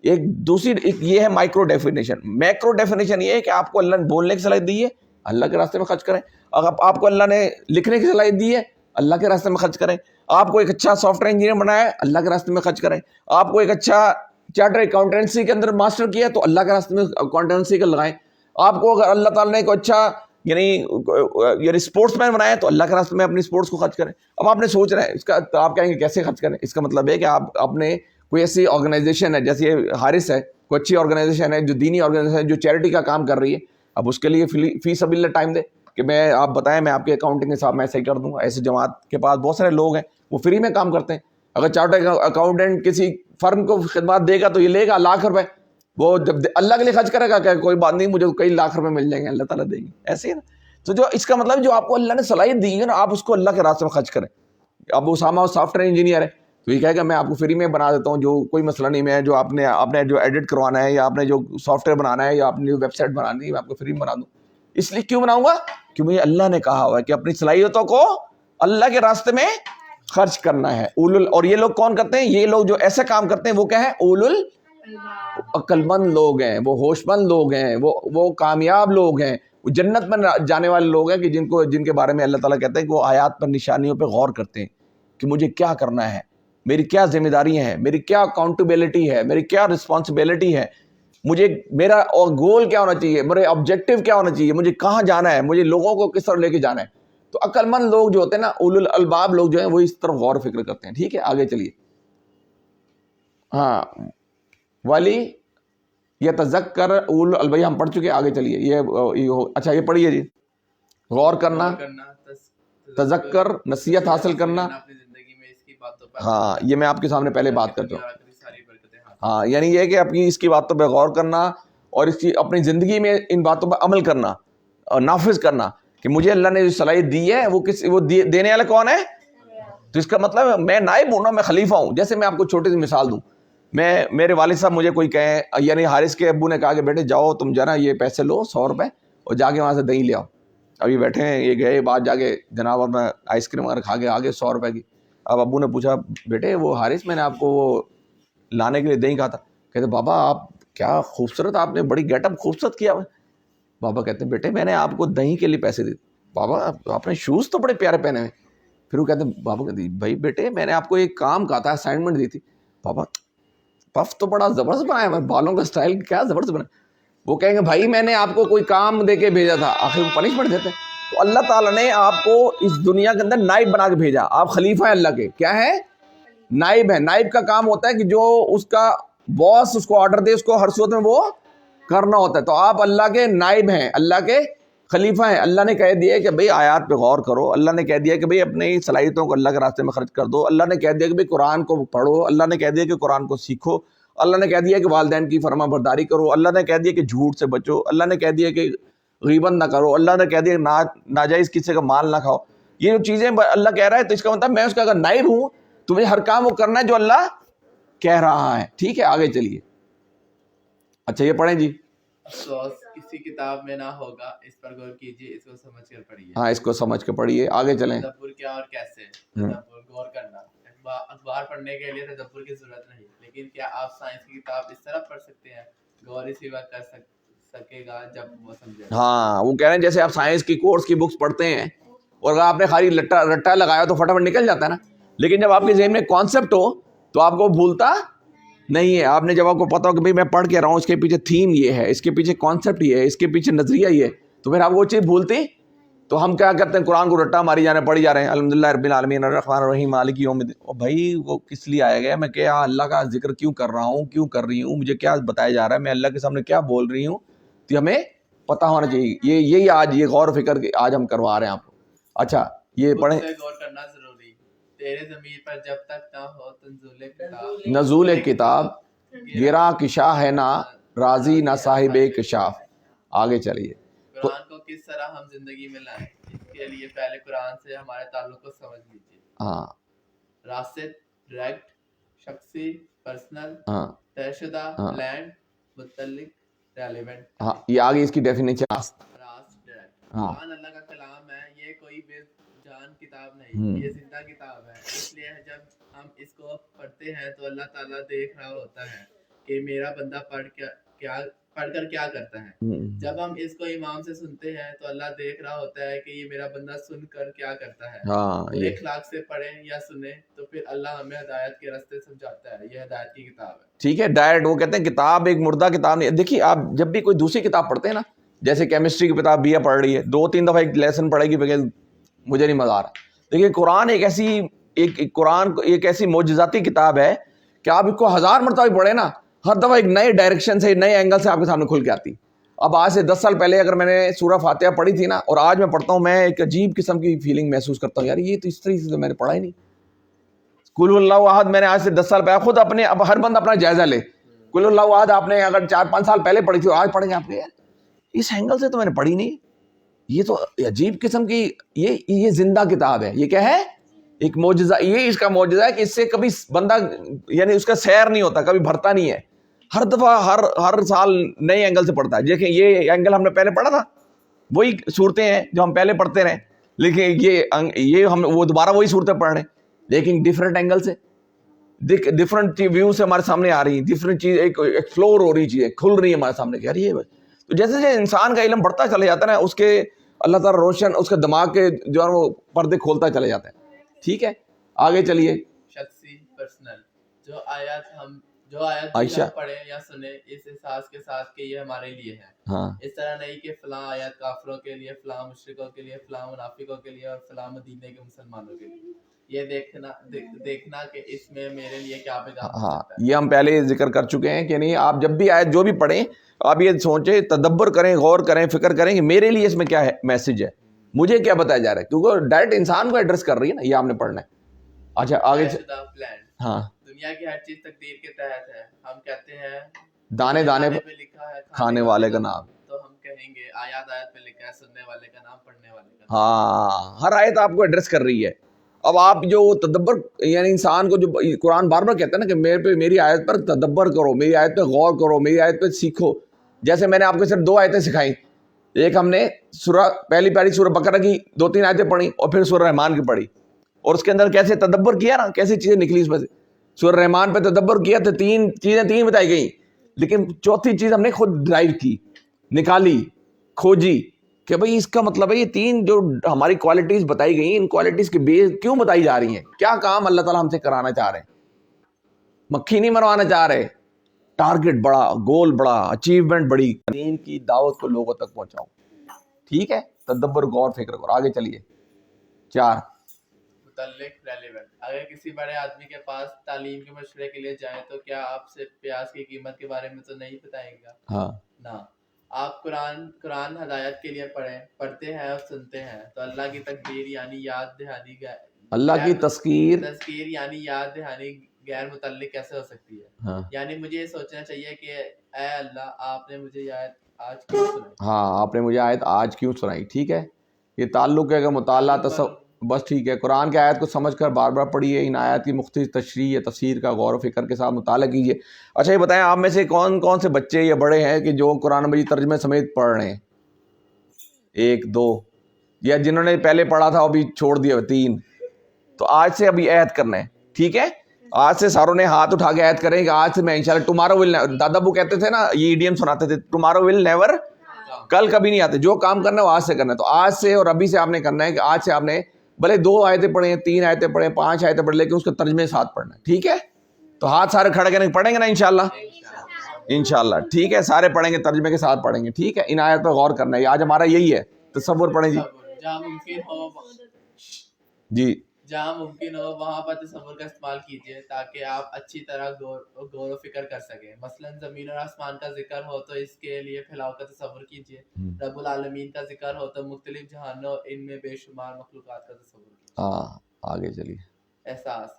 Speaker 1: ایک دوسری یہ ہے مائکرو ڈیفینیشن. میکرو ڈیفینیشن یہ ہے کہ آپ کو اللہ نے بولنے کی صلاحیت دی ہے, اللہ کے راستے میں خرچ کریں. اگر آپ کو اللہ نے لکھنے کی صلاحیت دی ہے, اللہ کے راستے میں خرچ کریں. آپ کو ایک اچھا سافٹ ویئر انجینئر بنایا ہے, اللہ کے راستے میں خرچ کریں. آپ کو ایک اچھا چارٹر اکاؤنٹنسی کے اندر ماسٹر کیا تو اللہ کے راستے میں اکاؤنٹنسی کا لگائیں. آپ کو اگر اللہ تعالیٰ نے ایک اچھا یعنی اسپورٹس مین بنایا تو اللہ کے راستے میں اپنی اسپورٹس کو خرچ کریں. اب آپ نے سوچ رہے ہیں اس کا, تو آپ کہیں گے کیسے خرچ کریں. اس کا مطلب ہے کہ آپ اپنے کوئی ایسی آرگنائزیشن ہے, جیسے حارث ہے, کوئی اچھی آرگنائزیشن ہے جو دینی آرگنائزیشن ہے, جو چیریٹی کا کام کر رہی ہے, اب اس کے لیے فی سبیل اللہ ٹائم دے کہ میں, آپ بتائیں, میں آپ کے اکاؤنٹنگ کے حساب میں صحیح کر دوں. ایسے جماعت کے پاس بہت سارے لوگ ہیں, وہ فری میں کام کرتے ہیں. اگر چارٹر اکاؤنٹنٹ کسی فرم کو خدمات دے گا تو یہ لے گا لاکھ روپے, وہ جب اللہ کے لیے خرچ کرے گا کہ کوئی بات نہیں, مجھے کئی لاکھ روپے مل جائیں گے, اللہ تعالیٰ دیں گے. ایسے ہی نا. تو جو اس کا مطلب جو آپ کو اللہ نے صلاحیت دی ہے نا, آپ اس کو اللہ کے راستے میں خرچ کریں. اب اسامہ سافٹ ویئر انجینئر ہے تو یہ کہے گا میں آپ کو فری میں بنا دیتا ہوں, جو کوئی مسئلہ نہیں, میں جو آپ نے جو ایڈٹ کروانا ہے, یا آپ نے جو سافٹ ویئر بنانا ہے, یا آپ نے جو ویب سائٹ بنانی ہے, میں آپ کو فری میں بنا دوں. اس لیے کیوں بناؤں گا؟ کیونکہ اللہ نے کہا ہوا ہے کہ اپنی صلاحیتوں کو اللہ کے راستے میں خرچ کرنا ہے. اور یہ لوگ کون کرتے ہیں؟ یہ لوگ جو ایسے کام کرتے ہیں وہ کیا ہے؟ عقل مند لوگ ہیں, وہ ہوش مند لوگ ہیں, وہ کامیاب لوگ ہیں, وہ جنت میں جانے والے لوگ ہیں کہ جن کے بارے میں اللہ تعالیٰ کہتے ہیں کہ وہ آیات پر, نشانیوں پہ غور کرتے ہیں کہ مجھے کیا کرنا ہے, میری کیا ذمہ داریاں ہیں, میری کیا اکاؤنٹیبلٹی ہے, میری کیا رسپانسبلٹی ہے, میرا گول کیا ہونا چاہیے, میرے آبجیکٹو کیا ہونا چاہیے, مجھے کہاں جانا ہے, مجھے لوگوں کو کس طرح لے کے جانا ہے. تو عقل مند لوگ جو ہوتے ہیں نا, اولو الالباب لوگ جو ہیں, وہ اس طرف غور فکر کرتے ہیں. ٹھیک ہے, آگے چلیے. ہاں, والی یتذکر اولو الباب ہم پڑھ چکے, آگے چلیے. یہ اچھا, یہ پڑھیے جی. غور کرنا, تذکر, نصیحت حاصل کرنا. ہاں, یہ میں آپ کے سامنے پہلے بات کرتا ہوں. ہاں, یعنی یہ کہ اپنی اس کی باتوں پہ غور کرنا, اور اس کی اپنی زندگی میں ان باتوں پہ عمل کرنا اور نافذ کرنا کہ مجھے اللہ نے جو صلاحیت دی ہے وہ دینے والا کون ہے. تو اس کا مطلب میں نائب ہوں نا, میں خلیفہ ہوں. جیسے میں آپ کو چھوٹی سی مثال دوں, میرے والد صاحب مجھے کوئی کہیں, یعنی حارث کے ابو نے کہا کہ بیٹے جاؤ تم جانا, یہ پیسے لو 100 روپے, اور جا کے وہاں سے دہی لے آؤ. ابھی بیٹھے ہیں, یہ گئے بعد جا کے جناب, اور میں آئس کریم وغیرہ کھا کے آگے 100 روپے کی. اب ابو نے پوچھا بیٹے وہ حارث میں نے آپ کو وہ لانے کے لیے دہی کہا تھا. کہتے بابا آپ کیا خوبصورت, آپ نے بڑی گیٹ اپ خوبصورت کیا. بابا کہتے بیٹے میں نے آپ کو دہی کے لیے پیسے دیے. بابا آپ نے شوز تو بڑے پیارے پہنے ہوئے. پھر وہ کہتے بابا کہتے بھائی بیٹے میں نے آپ کو ایک کام کہا تھا, اسائنمنٹ دی تھی. بابا پف تو بڑا زبردست بنایا ہے, بالوں کا اسٹائل کیا زبردست بنا. وہ کہیں گے بھائی میں نے آپ کو کوئی کام دے کے بھیجا تھا, آخر وہ پنشمنٹ دیتے ہیں. تو اللہ تعالیٰ نے آپ کو اس دنیا کے اندر نائب بنا کے بھیجا. آپ خلیفہ ہیں اللہ کے, کیا ہے؟ نائب ہے. نائب کا کام ہوتا ہے کہ جو اس کا باس اس کو آرڈر دے اس کو ہر صورت میں وہ کرنا ہوتا ہے. تو آپ اللہ کے نائب ہیں, اللہ کے خلیفہ ہیں. اللہ نے کہہ دیا کہ بھئی آیات پہ غور کرو, اللہ نے کہہ دیا کہ بھئی اپنی صلاحیتوں کو اللہ کے راستے میں خرچ کر دو, اللہ نے کہہ دیا کہ بھئی قرآن کو پڑھو, اللہ نے کہہ دیا کہ قرآن کو سیکھو, اللہ نے کہہ دیا کہ والدین کی فرما برداری کرو, اللہ نے کہہ دیا کہ جھوٹ سے بچو, اللہ نے کہہ دیا کہ غیبت نہ کرو, اللہ نے کہہ دیا کہ ناجائز کسی کا مال نہ کھاؤ. یہ جو چیزیں اللہ کہہ رہا ہے تو اس کا مطلب میں اس کا اگر نائب ہوں تو مجھے ہر کام وہ کرنا ہے جو اللہ کہہ رہا ہے. ٹھیک ہے, آگے چلیے. اچھا یہ پڑھیں جی.
Speaker 2: افسوس کسی کتاب میں نہ ہوگا, اس پر غور کیجیے, اس کو سمجھ کر پڑھیے.
Speaker 1: ہاں اس کو سمجھ کے پڑھیے, آگے چلیں.
Speaker 2: تدبر کیا اور کیسے؟ تدبر غور کرنا. اخبار پڑھنے کے لیے تدبر کی ضرورت نہیں, لیکن کیا آپ سائنس کی کتاب اس طرح پڑھ سکتے ہیں غور اسی وقت کر سکے گا جب وہ سمجھے.
Speaker 1: ہاں وہ کہہ رہے ہیں جیسے آپ سائنس کی کورس کی بکس پڑھتے ہیں اور اگر آپ نے خالی رٹا لگایا تو فٹافٹ نکل جاتا ہے نا, لیکن جب آپ کے ذہن میں کانسیپٹ ہو تو آپ کو بھولتا نہیں ہے. آپ نے جب آپ کو پتا ہو کہ بھئی میں پڑھ کے رہا ہوں, اس کے پیچھے تھیم یہ ہے, اس کے پیچھے کانسیپٹ یہ ہے, اس کے پیچھے نظریہ یہ ہے, تو پھر آپ وہ چیز بھولتے. تو ہم کیا کرتے ہیں, قرآن کو رٹا ماری جانے پڑھی جا رہے ہیں, الحمدللہ رب العالمین الرحمن الرحیم مالک یوم الدین. بھائی وہ کس لیے آیا گیا, میں کیا اللہ کا ذکر کیوں کر رہا ہوں, کیوں کر رہی ہوں, مجھے کیا بتایا جا رہا ہے, میں اللہ کے سامنے کیا بول رہی ہوں, تو ہمیں پتہ ہونا چاہیے. یہی آج یہ غور و فکر آج ہم کروا رہے ہیں آپ کو. اچھا یہ پڑھیں.
Speaker 2: غور کرنا ضروری, تیرے ضمیر پر جب تک نہ ہو
Speaker 1: نزول کتاب گرا کشا ہے نہ راضی نہ صاحب کشاف. آگے چلیے.
Speaker 2: قرآن کو کس طرح ہم زندگی میں لائیں, اس کے لیے پہلے قرآن سے ہمارے تعلق کو سمجھ لیجیے.
Speaker 1: ہاں
Speaker 2: راست, ڈائریکٹ, شخصی, پرسنل, طے شدہ, پلانڈ, متعلق, ریلیونٹ.
Speaker 1: ہاں یہ آگے اس کی ڈیفینیشن.
Speaker 2: راست, ڈائریکٹ. قرآن اللہ کا کلام ہے, یہ کوئی بے جان کتاب نہیں, یہ زندہ کتاب ہے. اس لیے جب ہم اس کو پڑھتے ہیں تو اللہ تعالیٰ دیکھ رہا ہوتا ہے کہ میرا بندہ پڑھ کر کیا کرتا ہے. جب ہم اس کو امام سے سنتے ہیں تو اللہ دیکھ رہا ہوتا ہے کہ یہ میرا بندہ سن کر کیا کرتا ہے. اور اخلاق سے پڑھیں یا سنیں تو پھر اللہ ہمیں ہدایت کے راستے سمجھاتا ہے. یہ ہدایت کی کتاب ہے.
Speaker 1: ٹھیک ہے, ڈائریکٹ. وہ کہتے ہیں کتاب ایک مردہ کتاب نہیں. دیکھیے آپ جب بھی کوئی دوسری کتاب پڑھتے ہیں نا, جیسے کیمسٹری کی کتاب بی اے پڑھ رہی ہے, 2-3 دفعہ ایک لیسن پڑھے گی بغیر مجھے نہیں مزہ آ رہا. دیکھیے قرآن ایک ایسی معجزاتی کتاب ہے کہ آپ اس کو 1000 مرتبہ بھی پڑھیں نا, ہر دفعہ ایک نئے ڈائریکشن سے نئے اینگل سے آپ کے سامنے کھل کے آتی. اب آج سے 10 سال پہلے اگر میں نے سورہ فاتحہ پڑھی تھی نا اور آج میں پڑھتا ہوں, میں ایک عجیب قسم کی فیلنگ محسوس کرتا ہوں, یار یہ تو اس طریقے سے تو میں نے پڑھا ہی نہیں. قل اللہ احد میں نے آج سے 10 سال پہلے خود اپنے, اب ہر بند اپنا جائزہ لے, قل اللہ احد آپ نے اگر 4-5 سال پہلے پڑھی تھی اور آج پڑھیں گے آپ کے, یار اس اینگل سے تو میں نے پڑھی نہیں. یہ تو عجیب قسم کی یہ زندہ کتاب ہے. یہ کیا ہے, ایک معجزہ. یہ اس کا معجزہ ہے کہ اس سے کبھی بندہ یعنی اس کا سیر نہیں ہوتا, کبھی بھرتا نہیں ہے. ہر دفعہ ہر سال نئے اینگل سے پڑھتا ہے. دیکھیں یہ اینگل ہم نے پہلے پڑھا تھا, وہی صورتیں ہیں جو ہم پہلے پڑھتے رہے, لیکن یہ ہم وہ دوبارہ وہی صورتیں پڑھ رہے ہیں لیکن ڈفرینٹ اینگل سے, ڈفرینٹ ویو سے ہمارے سامنے آ رہی ہیں. ڈفرینٹ چیز ایکسپلور ہو رہی چیزیں کھل رہی ہیں ہمارے سامنے. یار یہ تو جیسے جیسے انسان کا علم بڑھتا چلا جاتا ہے نا, اس کے اللہ تعالیٰ روشن اس کے دماغ کے جو ہے وہ پردے کھولتا چلے جاتے ہیں. ٹھیک ہے, آگے چلیے.
Speaker 2: شخصی, پرسنل, جو آیات پڑھیں یا سنیں اس احساس کے ساتھ کہ یہ ہمارے لیے ہے.
Speaker 1: ہاں
Speaker 2: اس طرح نہیں کہ فلاں آیات کافروں کے لیے, فلاں مشرکوں کے لیے, فلاں منافقوں کے لیے اور فلاں مدینے کے مسلمانوں کے لیے. یہ دیکھنا کہ اس میں میرے لیے کیا پیغام ہے.
Speaker 1: ہاں یہ ہم پہلے ذکر کر چکے ہیں کہ نہیں, آپ جب بھی آیت جو بھی پڑھیں آپ یہ سوچیں, تدبر کریں, غور کریں, فکر کریں کہ میرے لیے اس میں کیا ہے میسج ہے, مجھے کیا بتایا جا رہا ہے, کیونکہ ڈائریکٹ انسان کو ایڈریس کر رہی ہے نا, یہ آپ نے پڑھنا ہے. اچھا آگے. ہاں
Speaker 2: دنیا کی ہر چیز تقدیر کے تحت ہے. ہم کہتے ہیں
Speaker 1: دانے دانے پہ
Speaker 2: لکھا ہے
Speaker 1: کھانے والے کا نام,
Speaker 2: تو ہم کہیں گے آیات پہ لکھا ہے سننے والے کا نام, پڑھنے والے کا نام.
Speaker 1: ہاں ہر آیت آپ کو ایڈریس کر رہی ہے. اب آپ جو تدبر یعنی انسان کو جو قرآن بار بار کہتا ہے نا کہ میری آیت پر تدبر کرو, میری آیت پہ غور کرو, میری آیت پہ سیکھو. جیسے میں نے آپ کو صرف 2 آیتیں سکھائیں, ایک ہم نے پہلی سورہ بقرہ کی 2-3 آیتیں پڑھی اور پھر سورہ رحمان کی پڑھی, اور اس کے اندر کیسے تدبر کیا نا, کیسی چیزیں نکلی اس میں سے. سورہ رحمان پہ تدبر کیا تو 3 چیزیں بتائی گئیں, لیکن چوتھی چیز ہم نے خود ڈرائیو کی, نکالی, کھوجی کہ بھئی اس کا مطلب ہے یہ 3 جو ہماری کوالٹیز بتائی گئی, ان کوالٹیز کے بیس کیوں بتائی جا رہی ہیں, کیا کام اللہ تعالیٰ ہم سے کرانا چاہ رہے ہیں. مکھی نہیں مروانا چاہ رہے, ٹارگٹ بڑا, گول بڑا, اچیومنٹ بڑی, دین کی دعوت کو لوگوں تک پہنچاؤ. ٹھیک ہے, تدبر, غور فکر کرو. آگے چلیے. 4
Speaker 2: متعلق ریلیونٹ. اگر کسی بڑے آدمی کے پاس تعلیم کے مشورے کے لیے جائیں تو کیا آپ سے پیاز کی قیمت کے بارے میں تو نہیں بتائیں گا؟
Speaker 1: ہاں
Speaker 2: نہ. آپ قرآن ہدایت کے لیے پڑھتے ہیں اور سنتے ہیں تو اللہ کی تقدیر یعنی یاد دہانی,
Speaker 1: اللہ کی تذکیر
Speaker 2: یعنی یاد دہانی غیر متعلق کیسے ہو سکتی ہے؟ یعنی مجھے یہ سوچنا چاہیے کہ اے اللہ آپ نے مجھے یہ آیت آج کیوں سنائی.
Speaker 1: ہاں, آپ نے مجھے آیت آج کیوں سنائی. ٹھیک ہے, یہ تعلق ہے کہ مطالعہ بس ٹھیک ہے. قرآن کی آیت کو سمجھ کر بار بار پڑھیے. ان آیات کی مختلف تشریح یا تفسیر کا غور و فکر کے ساتھ مطالعہ کیجیے. اچھا یہ بتائیں, آپ میں سے کون کون سے بچے یا بڑے ہیں کہ جو قرآن مجید ترجمے سمیت پڑھ رہے ہیں؟ 1 2, یا جنہوں نے پہلے پڑھا تھا وہ بھی چھوڑ دیا 3. تو آج سے ابھی عہد کرنا ہے. ٹھیک ہے, آج سے ساروں نے ہاتھ اٹھا کے عہد کریں کہ آج سے میں انشاءاللہ ٹمارو ول, دادا ابو کہتے تھے نا, یہ ایڈیم سناتے تھے, ٹمارو ول نیور, کل کبھی نہیں آتے. جو کام کرنا ہے وہ آج سے کرنا ہے. تو آج سے اور ابھی سے آپ نے کرنا ہے کہ آج سے آپ نے بھلے 2 آیتیں پڑھیں, 3 آیتیں پڑھیں, 5 آیتیں پڑھیں, لیکن اس کے ترجمے ساتھ پڑھنا ہے. ٹھیک ہے, تو ہاتھ سارے کھڑے کریں, پڑھیں گے نا انشاءاللہ. انشاءاللہ ٹھیک ہے, سارے پڑھیں گے, ترجمے کے ساتھ پڑھیں گے. ٹھیک ہے, ان آیت پہ غور کرنا ہے. آج ہمارا یہی ہے. تصور پڑھیں جی. جی,
Speaker 2: جہاں ممکن ہو وہاں پر تصور کا استعمال کیجیے تاکہ آپ اچھی طرح غور و فکر کر سکیں. مثلا زمین اور آسمان کا ذکر ہو تو اس کے لیے پھیلاؤ کا تصور کیجیے. رب العالمین کا ذکر ہو تو مختلف جہانوں, ان میں بے شمار مخلوقات کا تصور کیجیے.
Speaker 1: ہاں آگے چلیے.
Speaker 2: احساس.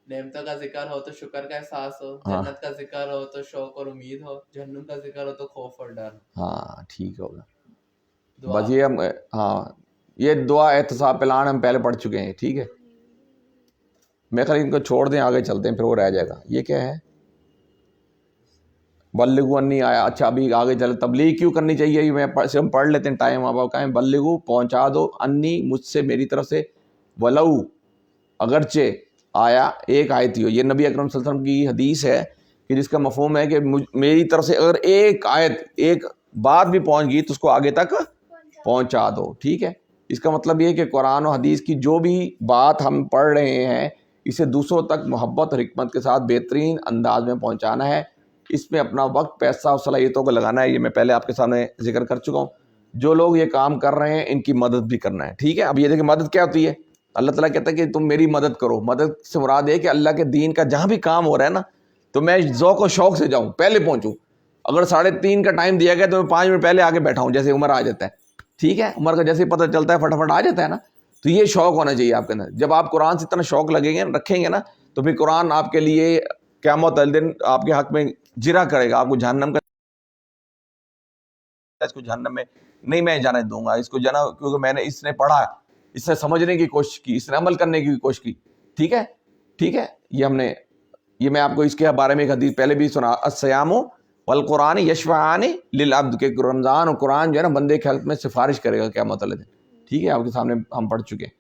Speaker 2: نعمتوں کا ذکر ہو تو شکر کا احساس ہو. جنت کا ذکر ہو تو شوق اور امید ہو. جہنم کا ذکر ہو تو خوف اور ڈر.
Speaker 1: ہاں ٹھیک ہوگا. بس یہ ہم, ہاں یہ دعا احتساب پلان ہم پہلے پڑھ چکے ہیں. ٹھیک ہے, میں خالی ان کو چھوڑ دیں, آگے چلتے ہیں, پھر وہ رہ جائے گا. یہ کیا ہے؟ بلغو انی آیا. اچھا ابھی آگے چلے. تبلیغ کیوں کرنی چاہیے, ہم پڑھ لیتے ہیں, ٹائم اب کہیں. بلغو پہنچا دو, انی مجھ سے, میری طرف سے, ولو اگرچہ آیا ایک آیت ہی ہو. یہ نبی اکرم صلی اللہ علیہ وسلم کی حدیث ہے کہ جس کا مفہوم ہے کہ میری طرف سے اگر ایک آیت, ایک بات بھی پہنچ گئی تو اس کو آگے تک پہنچا دو. ٹھیک ہے, اس کا مطلب یہ کہ قرآن و حدیث کی جو بھی بات ہم پڑھ رہے ہیں اسے دوسروں تک محبت اور حکمت کے ساتھ بہترین انداز میں پہنچانا ہے. اس میں اپنا وقت, پیسہ اور صلاحیتوں کو لگانا ہے. یہ میں پہلے آپ کے سامنے ذکر کر چکا ہوں. جو لوگ یہ کام کر رہے ہیں ان کی مدد بھی کرنا ہے. ٹھیک ہے, اب یہ دیکھیں مدد کیا ہوتی ہے. اللہ تعالیٰ کہتا ہے کہ تم میری مدد کرو. مدد سے مراد ہے کہ اللہ کے دین کا جہاں بھی کام ہو رہا ہے نا, تو میں ذوق و شوق سے جاؤں, پہلے پہنچوں. اگر 3:30 کا ٹائم دیا گیا تو میں 5 منٹ پہلے آگے بیٹھا ہوں, جیسے عمر آ جاتا ہے. ٹھیک ہے, عمر کا جیسے پتہ چلتا ہے فٹافٹ آ جاتا ہے نا. تو یہ شوق ہونا چاہیے آپ کے اندر. جب آپ قرآن سے اتنا شوق لگیں گے, رکھیں گے نا, تو پھر قرآن آپ کے لیے قیامت والے دن آپ کے حق میں جرا کرے گا. آپ کو جہنم کا, اس کو جہنم میں نہیں میں جانے دوں گا, اس کو جانا, کیونکہ میں نے, اس نے پڑھا, اس سے سمجھنے کی کوشش کی, اس نے عمل کرنے کی کوشش کی. ٹھیک ہے, ٹھیک ہے, یہ ہم نے, یہ میں آپ کو اس کے بارے میں ایک حدیث پہلے بھی سنا. الصیام والقرآن یشفعان للعبد, کہ رمضان اور قرآن جو ہے نا بندے کے حق میں سفارش کرے گا قیامت والے دن. ٹھیک ہے, آپ کے سامنے ہم پڑھ چکے ہیں.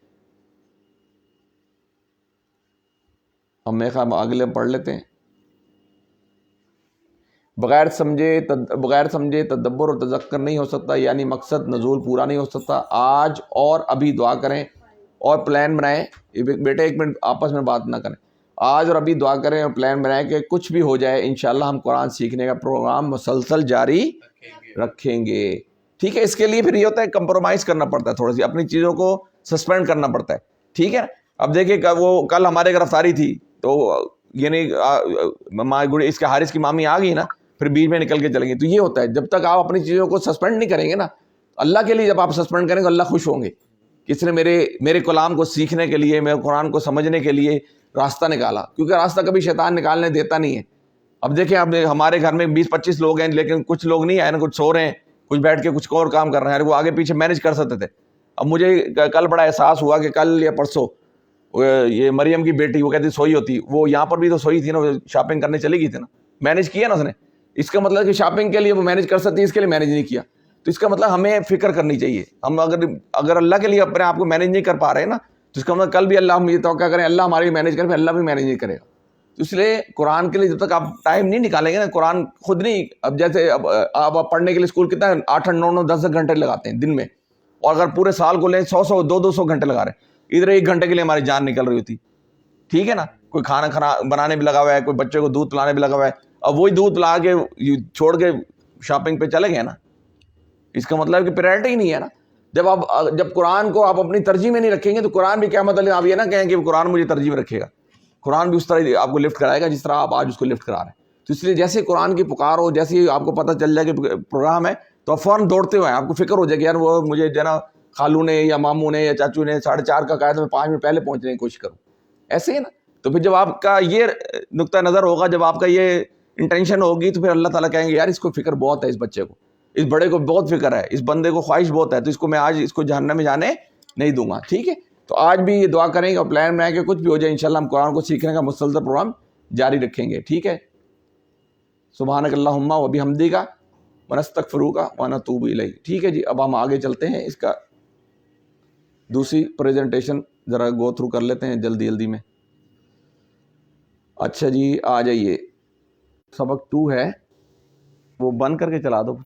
Speaker 1: ہم میں اگلے پڑھ لیتے ہیں. بغیر سمجھے تدبر اور تذکر نہیں ہو سکتا, یعنی مقصد نزول پورا نہیں ہو سکتا. آج اور ابھی دعا کریں اور پلان بنائیں. بیٹے ایک منٹ آپس میں بات نہ کریں. آج اور ابھی دعا کریں اور پلان بنائیں کہ کچھ بھی ہو جائے انشاءاللہ ہم قرآن سیکھنے کا پروگرام مسلسل جاری رکھیں گے. ٹھیک ہے, اس کے لیے پھر یہ ہوتا ہے کمپرومائز کرنا پڑتا ہے, تھوڑی سی اپنی چیزوں کو سسپینڈ کرنا پڑتا ہے. ٹھیک ہے, اب دیکھیں وہ کل ہمارے گرفتاری تھی تو یعنی اس کے حارث کی مامی آ گئی نا, پھر بیچ میں نکل کے چلیں گے. تو یہ ہوتا ہے, جب تک آپ اپنی چیزوں کو سسپینڈ نہیں کریں گے نا, اللہ کے لیے جب آپ سسپینڈ کریں گے اللہ خوش ہوں گے کہ اس نے میرے کلام کو سیکھنے کے لیے, میرے قرآن کو سمجھنے کے لیے راستہ نکالا. کیونکہ راستہ کبھی شیطان نکالنے دیتا نہیں ہے. اب دیکھیں, اب ہمارے گھر میں 20-25 لوگ ہیں, لیکن کچھ لوگ نہیں آئے نا, کچھ سو رہے ہیں, کچھ بیٹھ کے کچھ اور کام کر رہے ہیں, وہ آگے پیچھے مینج کر سکتے تھے. اب مجھے کل بڑا احساس ہوا کہ کل یا پرسوں یہ مریم کی بیٹی, وہ کہتی سوئی ہوتی, وہ یہاں پر بھی تو سوئی تھی نا, شاپنگ کرنے چلی گئی تھی نا, مینج کیا نا اس نے. اس کا مطلب کہ شاپنگ کے لیے وہ مینج کر سکتی ہے, اس کے لیے مینج نہیں کیا. تو اس کا مطلب ہمیں فکر کرنی چاہیے. ہم اگر اللہ کے لیے اپنے آپ کو مینج نہیں کر پا رہے نا, تو اس کا مطلب کل بھی اللہ ہم یہ توقع کریں اللہ ہمارے لیے مینج کرے, پھر اللہ بھی مینج نہیں کرے گا. تو اس لیے قرآن کے لیے جب تک آپ ٹائم نہیں نکالیں گے نا, قرآن خود نہیں. اب جیسے آپ پڑھنے کے لیے اسکول کتنا 8, 9, 10 گھنٹے لگاتے ہیں دن میں, اور اگر پورے سال کو لیں 100, 200 گھنٹے لگا رہے ہیں. ادھر 1 گھنٹے کے لیے ہماری جان نکل رہی ہوتی. ٹھیک ہے نا, کوئی کھانا بنانے بھی لگا ہوا ہے, کوئی بچے کو دودھ پلانے بھی لگا ہوا ہے. اب وہی دودھ لا کے چھوڑ کے شاپنگ پہ چلے گئے نا. اس کا مطلب کہ پریورٹی ہی نہیں ہے نا. جب قرآن کو آپ اپنی ترجیح میں نہیں رکھیں گے تو قرآن بھی کیا مطلب آپ یہ نہ کہیں کہ قرآن مجھے ترجیح میں رکھے گا. قرآن بھی اس طرح آپ کو لفٹ کرائے گا جس طرح آپ آج اس کو لفٹ کرا رہے ہیں. تو اس لیے جیسے قرآن کی پکار ہو, جیسے ہی آپ کو پتہ چل جائے کہ پروگرام ہے تو آپ فوراً دوڑتے ہوئے آپ کو فکر ہو جائے کہ یار وہ مجھے جو ہے نا خالو نے یا ماموں نے یا چاچو نے 4:30 کا کہا تو میں 5 منٹ پہلے پہنچنے کی کوشش کروں. ایسے ہی نا. تو پھر جب آپ کا یہ نقطہ نظر ہوگا, جب آپ کا یہ انٹینشن ہوگی, تو پھر اللہ تعالیٰ کہیں گے یار اس کو فکر بہت ہے, اس بچے کو, اس بڑے کو بہت فکر ہے, اس بندے کو خواہش بہت ہے, تو اس کو میں آج اس کو جہنم میں جانے نہیں دوں گا. ٹھیک ہے. تو آج بھی یہ دعا کریں گے اور پلان بنائیں کہ کچھ بھی ہو جائے انشاءاللہ ہم قرآن کو سیکھنے کا مسلسل پروگرام جاری رکھیں گے. ٹھیک ہے. سبحانک اللہم و بحمدک ونستغفرک ونتوب الیک. ٹھیک ہے جی. اب ہم آگے چلتے ہیں, اس کا دوسری پریزنٹیشن ذرا گو تھرو کر لیتے ہیں جلدی میں. اچھا جی, آ جائیے. سبق 2 ہے, وہ بند کر کے چلا دو.